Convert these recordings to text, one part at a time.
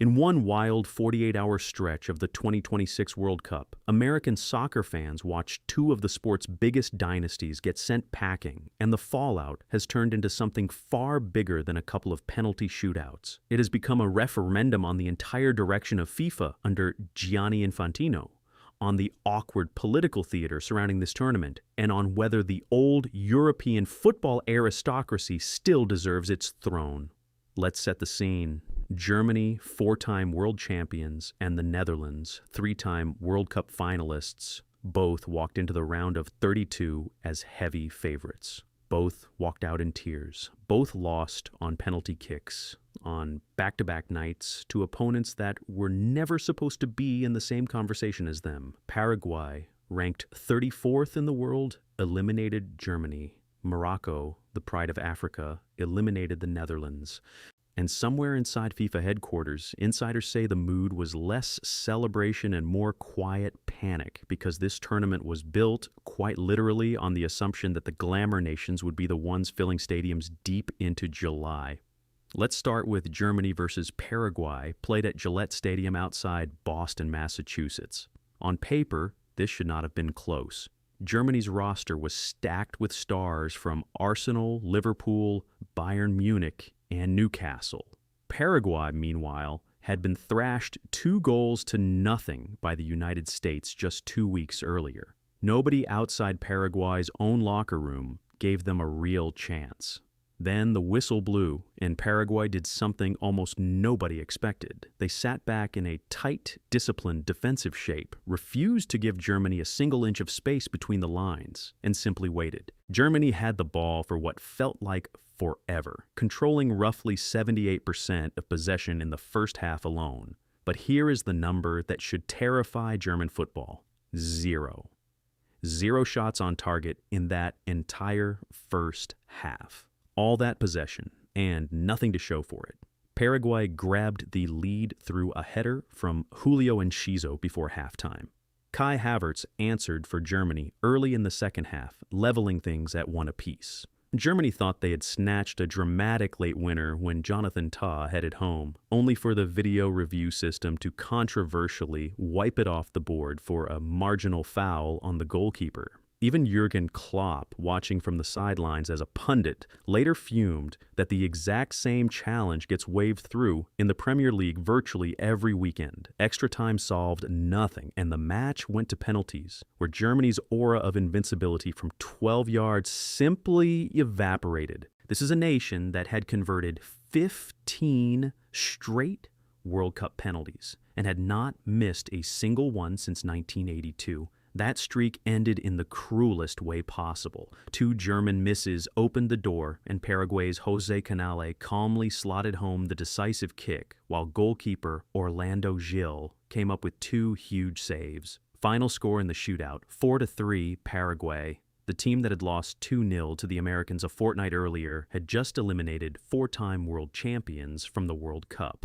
In one wild 48-hour stretch of the 2026 World Cup, American soccer fans watched two of the sport's biggest dynasties get sent packing, and the fallout has turned into something far bigger than a couple of penalty shootouts. It has become a referendum on the entire direction of FIFA under Gianni Infantino, on the awkward political theater surrounding this tournament, and on whether the old European football aristocracy still deserves its throne. Let's set the scene. Germany, four-time world champions, and the Netherlands, three-time World Cup finalists, both walked into the round of 32 as heavy favorites. Both walked out in tears. Both lost on penalty kicks, on back-to-back nights, to opponents that were never supposed to be in the same conversation as them. Paraguay, ranked 34th in the world, eliminated Germany. Morocco, the pride of Africa, eliminated the Netherlands. And somewhere inside FIFA headquarters, insiders say the mood was less celebration and more quiet panic, because this tournament was built, quite literally, on the assumption that the glamour nations would be the ones filling stadiums deep into July. Let's start with Germany versus Paraguay, played at Gillette Stadium outside Boston, Massachusetts. On paper, this should not have been close. Germany's roster was stacked with stars from Arsenal, Liverpool, Bayern Munich, and Newcastle. Paraguay, meanwhile, had been thrashed 2-0 by the United States just 2 weeks earlier. Nobody outside Paraguay's own locker room gave them a real chance. Then the whistle blew, and Paraguay did something almost nobody expected. They sat back in a tight, disciplined defensive shape, refused to give Germany a single inch of space between the lines, and simply waited. Germany had the ball for what felt like forever, controlling roughly 78% of possession in the first half alone. But here is the number that should terrify German football: 0. 0 shots on target in that entire first half. All that possession, and nothing to show for it. Paraguay grabbed the lead through a header from Julio Enciso before halftime. Kai Havertz answered for Germany early in the second half, leveling things at 1 apiece. Germany thought they had snatched a dramatic late winner when Jonathan Tah headed home, only for the video review system to controversially wipe it off the board for a marginal foul on the goalkeeper. Even Jurgen Klopp, watching from the sidelines as a pundit, later fumed that the exact same challenge gets waved through in the Premier League virtually every weekend. Extra time solved nothing, and the match went to penalties, where Germany's aura of invincibility from 12 yards simply evaporated. This is a nation that had converted 15 straight World Cup penalties and had not missed a single one since 1982. That streak ended in the cruelest way possible. 2 German misses opened the door, and Paraguay's Jose Canale calmly slotted home the decisive kick, while goalkeeper Orlando Gil came up with 2 huge saves. Final score in the shootout, 4-3 Paraguay. The team that had lost 2-0 to the Americans a fortnight earlier had just eliminated 4-time world champions from the World Cup.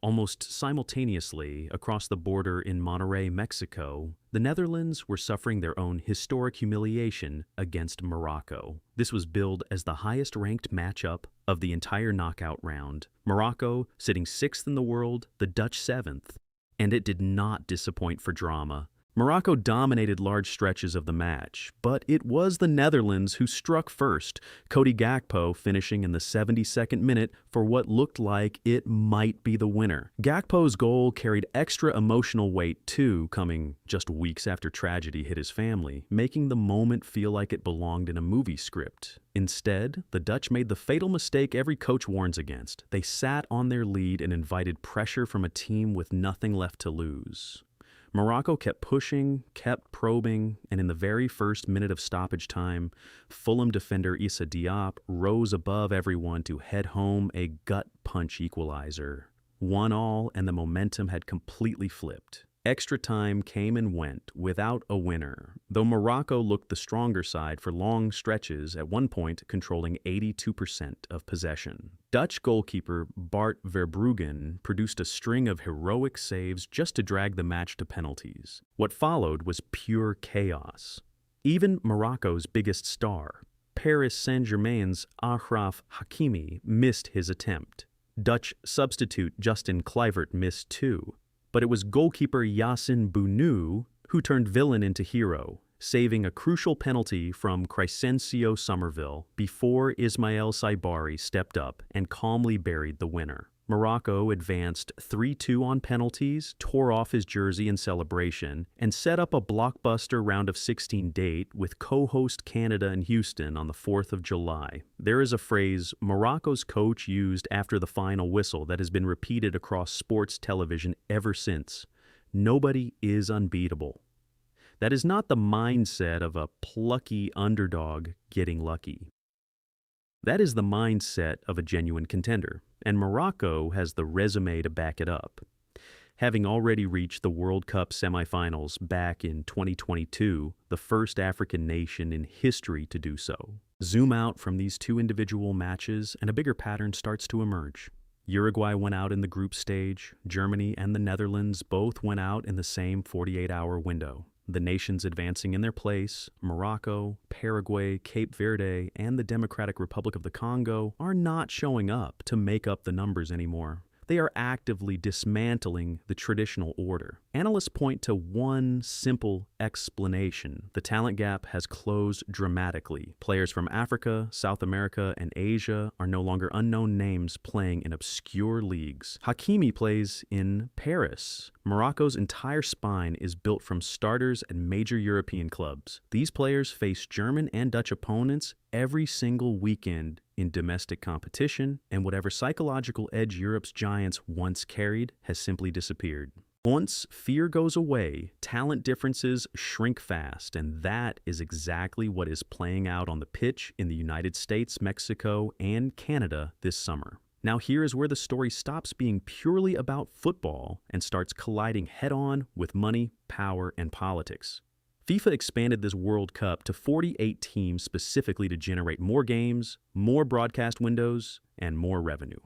Almost simultaneously, across the border in Monterrey, Mexico, the Netherlands were suffering their own historic humiliation against Morocco. This was billed as the highest-ranked matchup of the entire knockout round. Morocco sitting 6th in the world, the Dutch 7th. And it did not disappoint for drama. Morocco dominated large stretches of the match, but it was the Netherlands who struck first, Cody Gakpo finishing in the 72nd minute for what looked like it might be the winner. Gakpo's goal carried extra emotional weight too, coming just weeks after tragedy hit his family, making the moment feel like it belonged in a movie script. Instead, the Dutch made the fatal mistake every coach warns against. They sat on their lead and invited pressure from a team with nothing left to lose. Morocco kept pushing, kept probing, and in the very first minute of stoppage time, Fulham defender Issa Diop rose above everyone to head home a gut-punch equalizer. 1-1, and the momentum had completely flipped. Extra time came and went without a winner, though Morocco looked the stronger side for long stretches, at one point controlling 82% of possession. Dutch goalkeeper Bart Verbruggen produced a string of heroic saves just to drag the match to penalties. What followed was pure chaos. Even Morocco's biggest star, Paris Saint-Germain's Achraf Hakimi, missed his attempt. Dutch substitute Justin Kluivert missed 2. But it was goalkeeper Yasin Bounou who turned villain into hero, saving a crucial penalty from Crescencio Somerville before Ismail Saibari stepped up and calmly buried the winner. Morocco advanced 3-2 on penalties, tore off his jersey in celebration, and set up a blockbuster round of 16 date with co-host Canada and Houston on the 4th of July. There is a phrase Morocco's coach used after the final whistle that has been repeated across sports television ever since. Nobody is unbeatable. That is not the mindset of a plucky underdog getting lucky. That is the mindset of a genuine contender, and Morocco has the resume to back it up. Having already reached the World Cup semifinals back in 2022, the first African nation in history to do so. Zoom out from these 2 individual matches, and a bigger pattern starts to emerge. Uruguay went out in the group stage. Germany and the Netherlands both went out in the same 48-hour window. The nations advancing in their place, Morocco, Paraguay, Cape Verde, and the Democratic Republic of the Congo, are not showing up to make up the numbers anymore. They are actively dismantling the traditional order. Analysts point to one simple explanation. The talent gap has closed dramatically. Players from Africa, South America, and Asia are no longer unknown names playing in obscure leagues. Hakimi plays in Paris. Morocco's entire spine is built from starters at major European clubs. These players face German and Dutch opponents every single weekend in domestic competition, and whatever psychological edge Europe's giants once carried has simply disappeared. Once fear goes away, talent differences shrink fast, and that is exactly what is playing out on the pitch in the United States, Mexico, and Canada this summer. Now here is where the story stops being purely about football and starts colliding head-on with money, power, and politics. FIFA expanded this World Cup to 48 teams specifically to generate more games, more broadcast windows, and more revenue.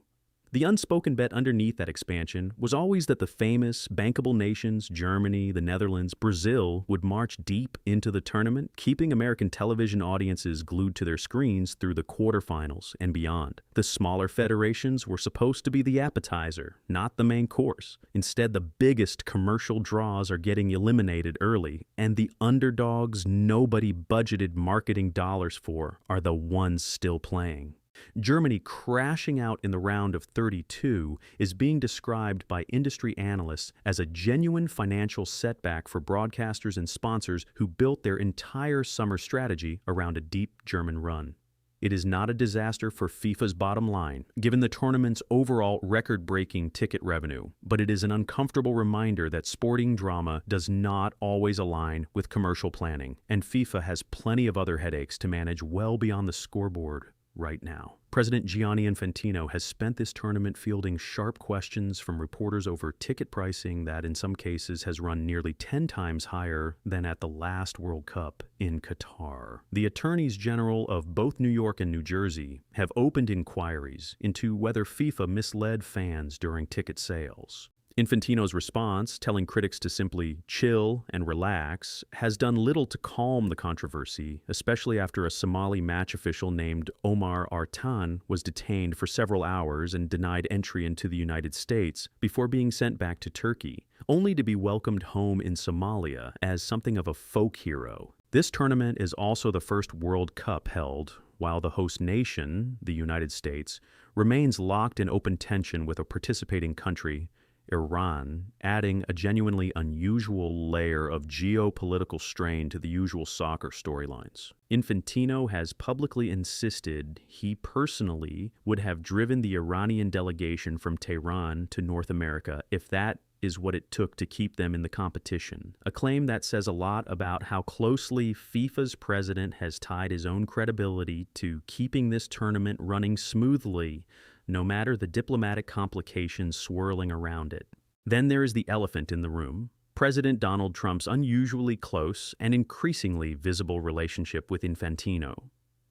The unspoken bet underneath that expansion was always that the famous, bankable nations, Germany, the Netherlands, Brazil, would march deep into the tournament, keeping American television audiences glued to their screens through the quarterfinals and beyond. The smaller federations were supposed to be the appetizer, not the main course. Instead, the biggest commercial draws are getting eliminated early, and the underdogs nobody budgeted marketing dollars for are the ones still playing. Germany crashing out in the round of 32 is being described by industry analysts as a genuine financial setback for broadcasters and sponsors who built their entire summer strategy around a deep German run. It is not a disaster for FIFA's bottom line, given the tournament's overall record-breaking ticket revenue, but it is an uncomfortable reminder that sporting drama does not always align with commercial planning, and FIFA has plenty of other headaches to manage well beyond the scoreboard right now. President Gianni Infantino has spent this tournament fielding sharp questions from reporters over ticket pricing that in some cases has run nearly 10 times higher than at the last World Cup in Qatar. The attorneys general of both New York and New Jersey have opened inquiries into whether FIFA misled fans during ticket sales. Infantino's response, telling critics to simply chill and relax, has done little to calm the controversy, especially after a Somali match official named Omar Artan was detained for several hours and denied entry into the United States before being sent back to Turkey, only to be welcomed home in Somalia as something of a folk hero. This tournament is also the first World Cup held while the host nation, the United States, remains locked in open tension with a participating country, Iran, adding a genuinely unusual layer of geopolitical strain to the usual soccer storylines. Infantino has publicly insisted he personally would have driven the Iranian delegation from Tehran to North America if that is what it took to keep them in the competition, a claim that says a lot about how closely FIFA's president has tied his own credibility to keeping this tournament running smoothly, no matter the diplomatic complications swirling around it. Then there is the elephant in the room, President Donald Trump's unusually close and increasingly visible relationship with Infantino.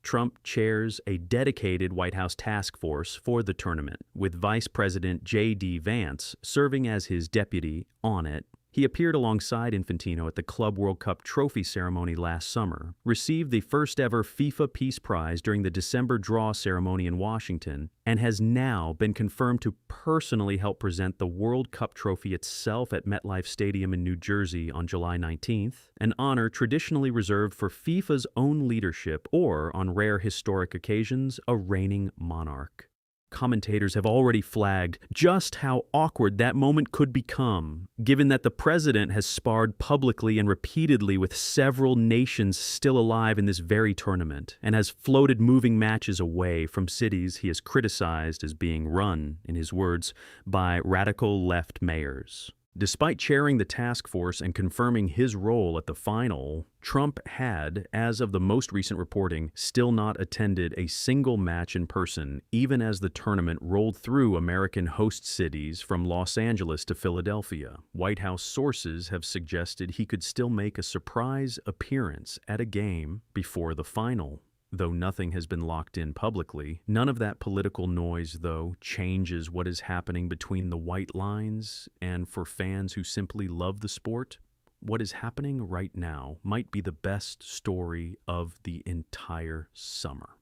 Trump chairs a dedicated White House task force for the tournament, with Vice President J.D. Vance serving as his deputy on it He appeared alongside Infantino at the Club World Cup trophy ceremony last summer, received the first-ever FIFA Peace Prize during the December draw ceremony in Washington, and has now been confirmed to personally help present the World Cup trophy itself at MetLife Stadium in New Jersey on July 19th, an honor traditionally reserved for FIFA's own leadership or, on rare historic occasions, a reigning monarch. Commentators have already flagged just how awkward that moment could become, given that the president has sparred publicly and repeatedly with several nations still alive in this very tournament, and has floated moving matches away from cities he has criticized as being run, in his words, by radical left mayors. Despite chairing the task force and confirming his role at the final, Trump had, as of the most recent reporting, still not attended a single match in person, even as the tournament rolled through American host cities from Los Angeles to Philadelphia. White House sources have suggested he could still make a surprise appearance at a game before the final. Though nothing has been locked in publicly, none of that political noise, though, changes what is happening between the white lines, and for fans who simply love the sport, what is happening right now might be the best story of the entire summer.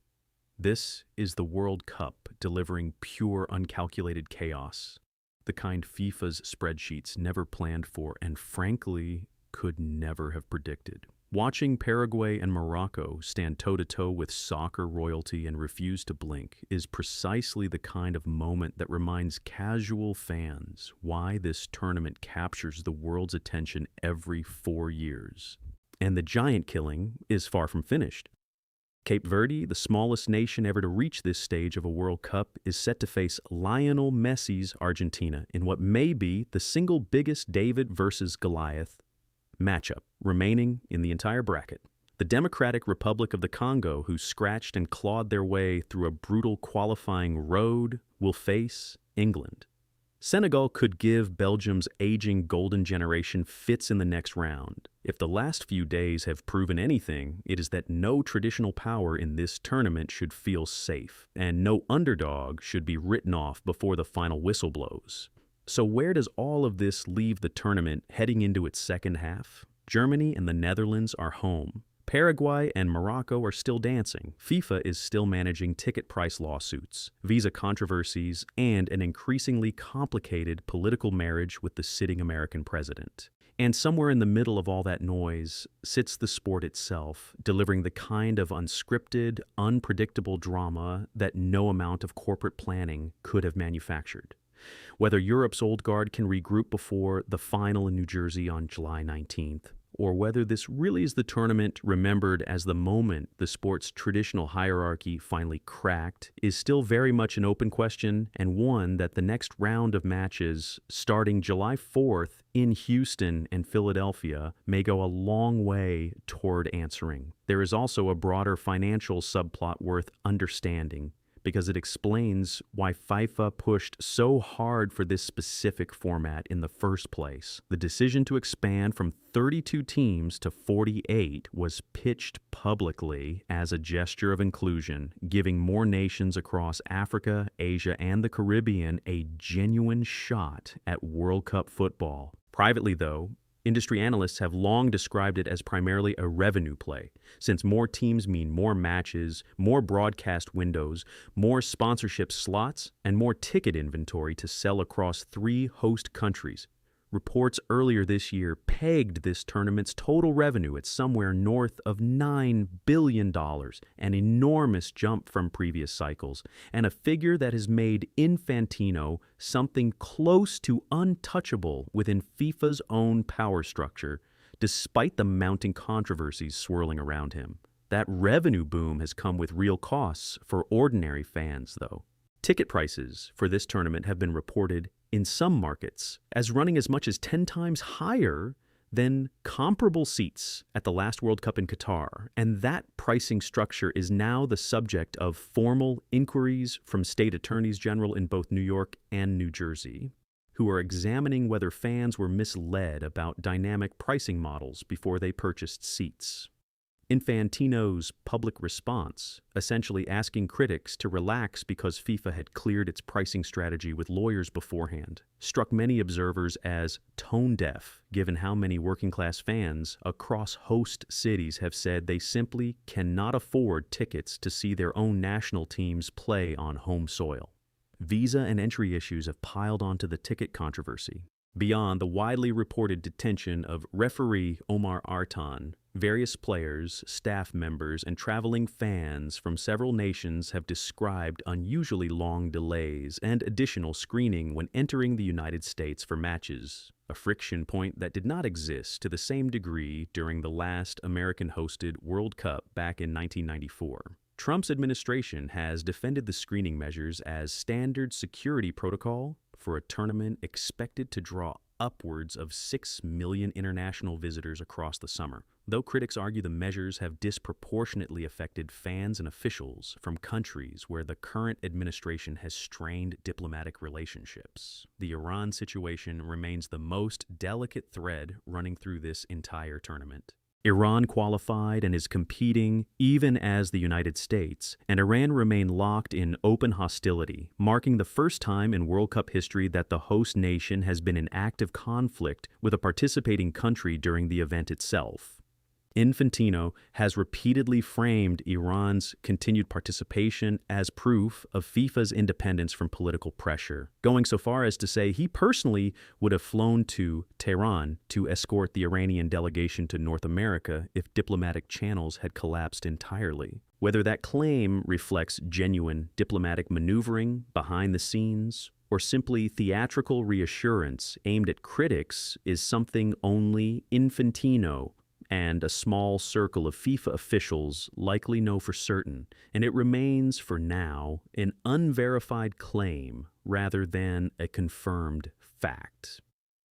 This is the World Cup delivering pure, uncalculated chaos, the kind FIFA's spreadsheets never planned for and, frankly, could never have predicted. Watching Paraguay and Morocco stand toe-to-toe with soccer royalty and refuse to blink is precisely the kind of moment that reminds casual fans why this tournament captures the world's attention every 4 years. And the giant killing is far from finished. Cape Verde, the smallest nation ever to reach this stage of a World Cup, is set to face Lionel Messi's Argentina in what may be the single biggest David versus Goliath matchup remaining in the entire bracket. The Democratic Republic of the Congo, who scratched and clawed their way through a brutal qualifying road, will face England. Senegal could give Belgium's aging golden generation fits in the next round. If the last few days have proven anything, it is that no traditional power in this tournament should feel safe, and no underdog should be written off before the final whistle blows. So where does all of this leave the tournament heading into its second half? Germany and the Netherlands are home. Paraguay and Morocco are still dancing. FIFA is still managing ticket price lawsuits, visa controversies, and an increasingly complicated political marriage with the sitting American president. And somewhere in the middle of all that noise sits the sport itself, delivering the kind of unscripted, unpredictable drama that no amount of corporate planning could have manufactured. Whether Europe's old guard can regroup before the final in New Jersey on July 19th, or whether this really is the tournament remembered as the moment the sport's traditional hierarchy finally cracked, is still very much an open question, and one that the next round of matches, starting July 4th in Houston and Philadelphia, may go a long way toward answering. There is also a broader financial subplot worth understanding, because it explains why FIFA pushed so hard for this specific format in the first place. The decision to expand from 32 teams to 48 was pitched publicly as a gesture of inclusion, giving more nations across Africa, Asia, and the Caribbean a genuine shot at World Cup football. Privately, though, industry analysts have long described it as primarily a revenue play, since more teams mean more matches, more broadcast windows, more sponsorship slots, and more ticket inventory to sell across 3 host countries. Reports earlier this year pegged this tournament's total revenue at somewhere north of $9 billion, an enormous jump from previous cycles, and a figure that has made Infantino something close to untouchable within FIFA's own power structure, despite the mounting controversies swirling around him. That revenue boom has come with real costs for ordinary fans, though. Ticket prices for this tournament have been reported in some markets as running as much as 10 times higher than comparable seats at the last World Cup in Qatar, and that pricing structure is now the subject of formal inquiries from state attorneys general in both New York and New Jersey, who are examining whether fans were misled about dynamic pricing models before they purchased seats. Infantino's public response, essentially asking critics to relax because FIFA had cleared its pricing strategy with lawyers beforehand, struck many observers as tone-deaf, given how many working-class fans across host cities have said they simply cannot afford tickets to see their own national teams play on home soil. Visa and entry issues have piled onto the ticket controversy. Beyond the widely reported detention of referee Omar Artan, various players, staff members, and traveling fans from several nations have described unusually long delays and additional screening when entering the United States for matches, a friction point that did not exist to the same degree during the last American-hosted World Cup back in 1994. Trump's administration has defended the screening measures as standard security protocol for a tournament expected to draw upwards of 6 million international visitors across the summer, though critics argue the measures have disproportionately affected fans and officials from countries where the current administration has strained diplomatic relationships. The Iran situation remains the most delicate thread running through this entire tournament. Iran qualified and is competing even as the United States, and Iran remain locked in open hostility, marking the first time in World Cup history that the host nation has been in active conflict with a participating country during the event itself. Infantino has repeatedly framed Iran's continued participation as proof of FIFA's independence from political pressure, going so far as to say he personally would have flown to Tehran to escort the Iranian delegation to North America if diplomatic channels had collapsed entirely. Whether that claim reflects genuine diplomatic maneuvering behind the scenes or simply theatrical reassurance aimed at critics is something only Infantino and a small circle of FIFA officials likely know for certain, and it remains, for now, an unverified claim rather than a confirmed fact.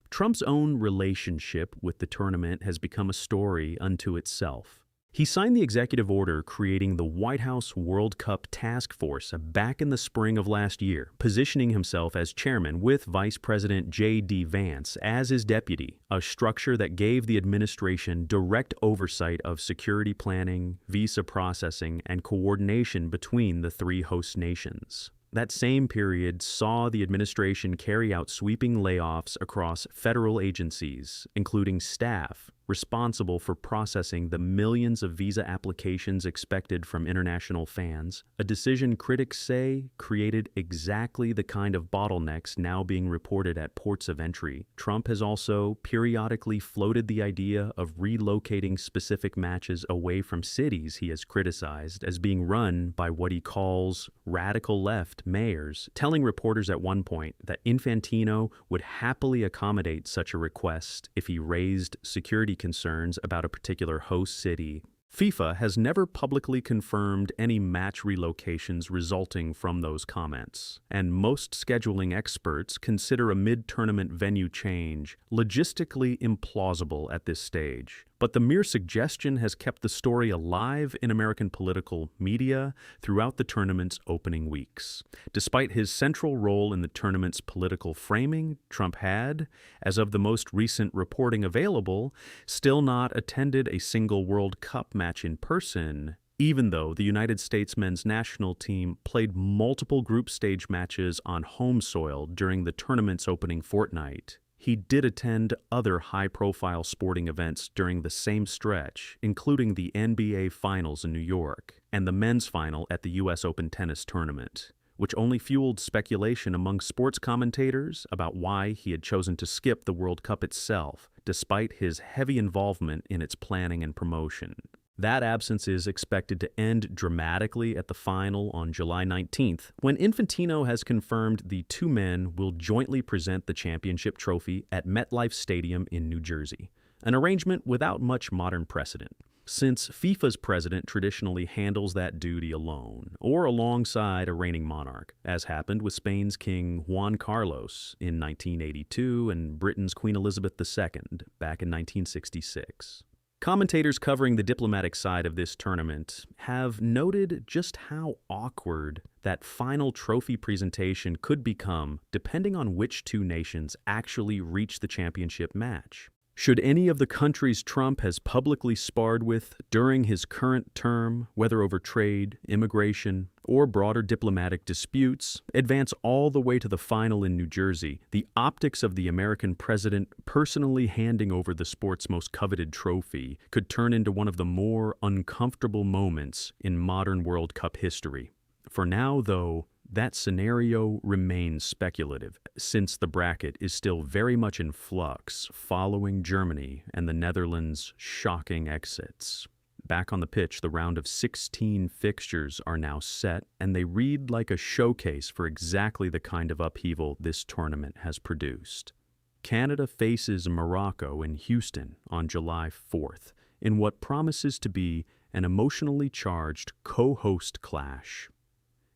Trump's own relationship with the tournament has become a story unto itself. He signed the executive order creating the White House World Cup Task Force back in the spring of last year, positioning himself as chairman with Vice President J.D. Vance as his deputy, a structure that gave the administration direct oversight of security planning, visa processing, and coordination between the three host nations. That same period saw the administration carry out sweeping layoffs across federal agencies, including staff responsible for processing the millions of visa applications expected from international fans, a decision critics say created exactly the kind of bottlenecks now being reported at ports of entry. Trump has also periodically floated the idea of relocating specific matches away from cities he has criticized as being run by what he calls radical left mayors, telling reporters at one point that Infantino would happily accommodate such a request if he raised security concerns about a particular host city. FIFA has never publicly confirmed any match relocations resulting from those comments, and most scheduling experts consider a mid-tournament venue change logistically implausible at this stage. But the mere suggestion has kept the story alive in American political media throughout the tournament's opening weeks. Despite his central role in the tournament's political framing, Trump had, as of the most recent reporting available, still not attended a single World Cup match in person, even though the United States men's national team played multiple group stage matches on home soil during the tournament's opening fortnight. He did attend other high-profile sporting events during the same stretch, including the NBA Finals in New York and the men's final at the U.S. Open tennis tournament, which only fueled speculation among sports commentators about why he had chosen to skip the World Cup itself, despite his heavy involvement in its planning and promotion. That absence is expected to end dramatically at the final on July 19th, when Infantino has confirmed the two men will jointly present the championship trophy at MetLife Stadium in New Jersey, an arrangement without much modern precedent, since FIFA's president traditionally handles that duty alone, or alongside a reigning monarch, as happened with Spain's King Juan Carlos in 1982 and Britain's Queen Elizabeth II back in 1966. Commentators covering the diplomatic side of this tournament have noted just how awkward that final trophy presentation could become depending on which two nations actually reach the championship match. Should any of the countries Trump has publicly sparred with during his current term, whether over trade, immigration, or broader diplomatic disputes, advance all the way to the final in New Jersey, the optics of the American president personally handing over the sport's most coveted trophy could turn into one of the more uncomfortable moments in modern World Cup history. For now, though, that scenario remains speculative, since the bracket is still very much in flux following Germany and the Netherlands' shocking exits. Back on the pitch, the round of 16 fixtures are now set, and they read like a showcase for exactly the kind of upheaval this tournament has produced. Canada faces Morocco in Houston on July 4th, in what promises to be an emotionally charged co-host clash.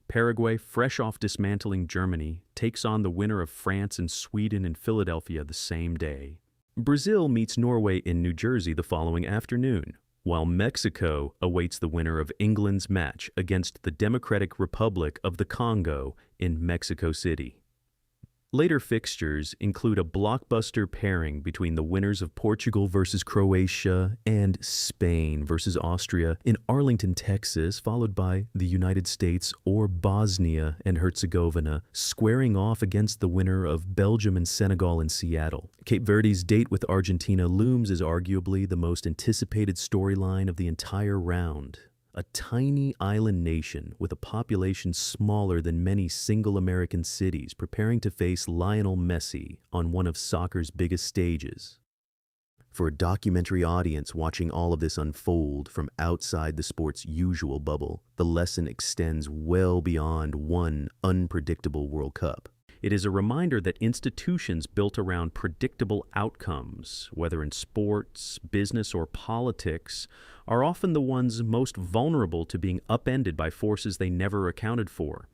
Paraguay, fresh off dismantling Germany, takes on the winner of France and Sweden in Philadelphia the same day. Brazil meets Norway in New Jersey the following afternoon, while Mexico awaits the winner of England's match against the Democratic Republic of the Congo in Mexico City. Later fixtures include a blockbuster pairing between the winners of Portugal versus Croatia and Spain versus Austria in Arlington, Texas, followed by the United States or Bosnia and Herzegovina squaring off against the winner of Belgium and Senegal in Seattle. Cape Verde's date with Argentina looms as arguably the most anticipated storyline of the entire round. A tiny island nation with a population smaller than many single American cities preparing to face Lionel Messi on one of soccer's biggest stages. For a documentary audience watching all of this unfold from outside the sport's usual bubble, the lesson extends well beyond one unpredictable World Cup. It is a reminder that institutions built around predictable outcomes, whether in sports, business, or politics, are often the ones most vulnerable to being upended by forces they never accounted for.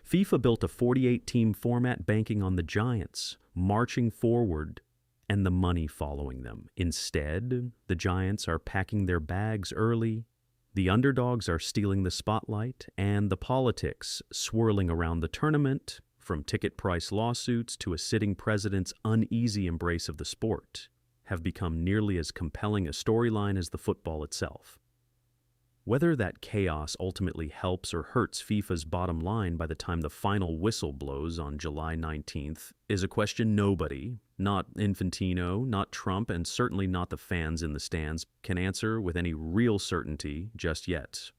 FIFA built a 48-team format banking on the giants, marching forward, and the money following them. Instead, the giants are packing their bags early, the underdogs are stealing the spotlight, and the politics swirling around the tournament, from ticket price lawsuits to a sitting president's uneasy embrace of the sport, have become nearly as compelling a storyline as the football itself. Whether that chaos ultimately helps or hurts FIFA's bottom line by the time the final whistle blows on July 19th is a question nobody, not Infantino, not Trump, and certainly not the fans in the stands, can answer with any real certainty just yet.